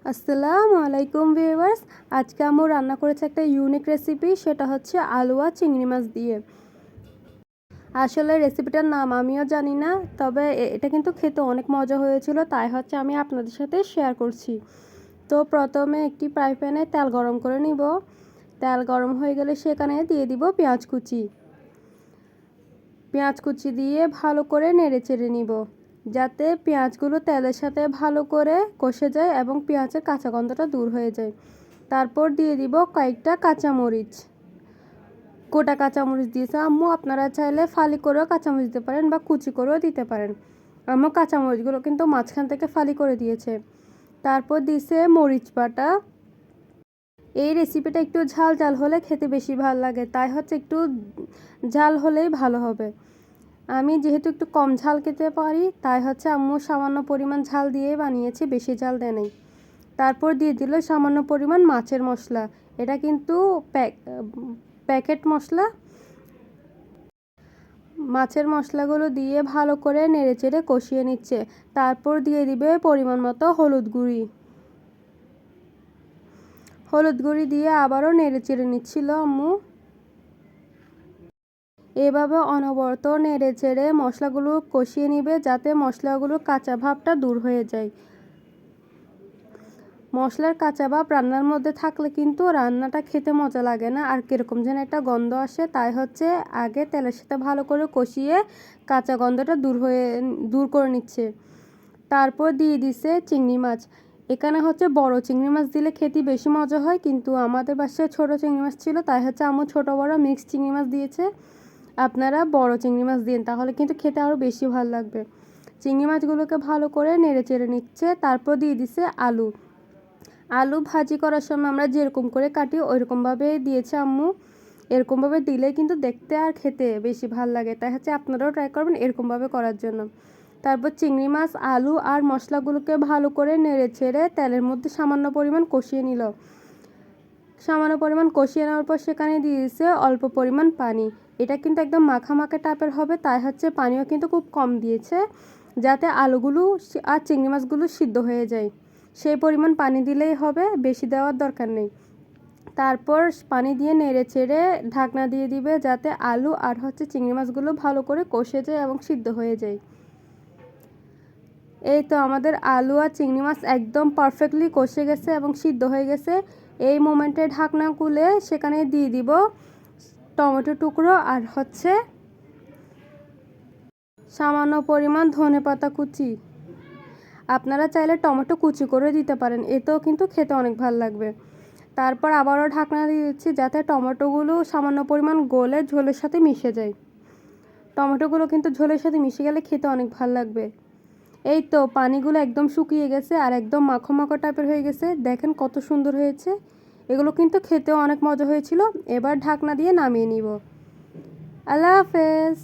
আসসালামু আলাইকুম ভিউয়ার্স। আজকে আম্মু রান্না করেছে একটা ইউনিক রেসিপি, সেটা হচ্ছে আলু আর চিংড়ি মাছ দিয়ে। আসলে রেসিপিটার নাম আমিও জানি না, তবে এটা কিন্তু খেতে অনেক মজা হয়েছিল, তাই হচ্ছে আমি আপনাদের সাথে শেয়ার করছি। তো প্রথমে একটি ফ্রাই প্যানে তেল গরম করে নিব। তেল গরম হয়ে গেলে সেখানে দিয়ে দিব পেঁয়াজ কুচি। পেঁয়াজ কুচি দিয়ে ভালো করে নেড়ে চেড়ে নিব, যাতে পেঁয়াজগুলো তেলের সাথে ভালো করে কষে যায় এবং পেঁয়াজের কাঁচা গন্ধটা দূর হয়ে যায়। তারপর দিয়ে দিব কয়েকটা কাঁচামরিচ। গোটা কাঁচামরিচ দিয়েছে আম্মু, আপনারা চাইলে ফালি করেও কাঁচামরিচ দিতে পারেন বা কুচি করেও দিতে পারেন। আম্মু কাঁচামরিচগুলো কিন্তু মাঝখান থেকে ফালি করে দিয়েছে। তারপর দিয়েছে মরিচ বাটা। এই রেসিপিটা একটু ঝাল ঝাল হলে খেতে বেশি ভালো লাগে, তাই হচ্ছে একটু ঝাল হলেই ভালো হবে। আমি যেহেতু একটু কম ঝাল খেতে পারি, তাই হচ্ছে আম্মু সামান্য পরিমাণ ঝাল দিয়ে বানিয়েছে, বেশি ঝাল দেয় নাই। তারপর দিয়ে দিল সামান্য পরিমাণ মাছের মশলা। এটা কিন্তু প্যাকেট মশলা। মাছের মশলাগুলো দিয়ে ভালো করে নেড়েচেড়ে কষিয়ে নিচ্ছে। তারপর দিয়ে দিবে পরিমাণ মতো হলুদ গুঁড়ি। হলুদ গুঁড়ি দিয়ে আবারও নেড়েচেড়ে নিচ্ছিল আম্মু। এভাবে অনবরত নেড়ে চেড়ে মশলাগুলো কষিয়ে নিবে, যাতে মশলাগুলোর কাঁচা ভাবটা দূর হয়ে যায়। মশলার কাঁচা ভাব রান্নার মধ্যে থাকলে কিন্তু রান্নাটা খেতে মজা লাগে না, আর কীরকম যেন একটা গন্ধ আসে। তাই হচ্ছে আগে তেলের সাথে ভালো করে কষিয়ে কাঁচা গন্ধটা দূর করে নিচ্ছে। তারপর দিয়ে দিছে চিংড়ি মাছ। এখানে হচ্ছে বড় চিংড়ি মাছ দিলে খেতে বেশি মজা হয়, কিন্তু আমাদের বাসায় ছোট চিংড়ি মাছ ছিল, তাই হচ্ছে আম্মু ছোট বড় মিক্সড চিংড়ি মাছ দিয়েছে। আপনারা বড় চিংড়ি মাছ দিন, তাহলে কিন্তু খেতে আরও বেশি ভালো লাগবে। চিংড়ি মাছগুলোকে ভালো করে নেড়ে চেড়ে নিচ্ছে। তারপর দিয়ে দিছে আলু। আলু ভাজি করার সময় আমরা যেরকম করে কাটি ওইরকমভাবে দিয়েছে আম্মু। এরকমভাবে দিলে কিন্তু দেখতে আর খেতে বেশি ভালো লাগে, তাই হচ্ছে আপনারাও ট্রাই করবেন এরকমভাবে করার জন্য। তারপর চিংড়ি মাছ, আলু আর মশলাগুলোকে ভালো করে নেড়ে ছেড়ে তেলের মধ্যে সামান্য পরিমাণ কষিয়ে নিল। সামান্য পরিমাণ কষিয়ে নেওয়ার পর সেখানে দিয়ে দিয়েছে অল্প পরিমাণ পানি। এটা কিন্তু একদম মাখা মাখা টাইপের হবে, তাই হচ্ছে পানিও কিন্তু খুব কম দিয়েছে, যাতে আলুগুলো আর চিংড়ি মাছগুলো সিদ্ধ হয়ে যায়। সেই পরিমাণ পানি দিলেই হবে, বেশি দেওয়ার দরকার নেই। তারপর পানি দিয়ে নেড়ে চেড়ে ঢাকনা দিয়ে দিবে, যাতে আলু আর হচ্ছে চিংড়ি মাছগুলো ভালো করে কষে যায় এবং সিদ্ধ হয়ে যায়। এই তো আমাদের আলু আর চিংড়ি মাছ একদম পারফেক্টলি কষে গেছে এবং সিদ্ধ হয়ে গেছে। এই মোমেন্টে ঢাকনা খুলে সেখানে দিয়ে দিব টমেটো টুকরো আর হচ্ছে সামান্য পরিমাণ ধনেপাতা কুচি। আপনারা চাইলে টমেটো কুচি করে দিতে পারেন, এতেও কিন্তু খেতে অনেক ভালো লাগবে। তারপর আবারও ঢাকনা দিয়ে দিচ্ছি, যাতে টমেটোগুলো সামান্য পরিমাণ গলে ঝোলের সাথে মিশে যায়। টমেটোগুলো কিন্তু ঝোলের সাথে মিশে গেলে খেতে অনেক ভালো লাগবে। এই তো পানিগুলো একদম শুকিয়ে গেছে আর একদম মাখো মাখো টাইপের হয়ে গেছে, দেখেন কত সুন্দর হয়েছে। এগুলো কিন্তু খেতেও অনেক মজা হয়েছিল। এবার ঢাকনা দিয়ে নামিয়ে নিব। আল্লাহ হাফেজ।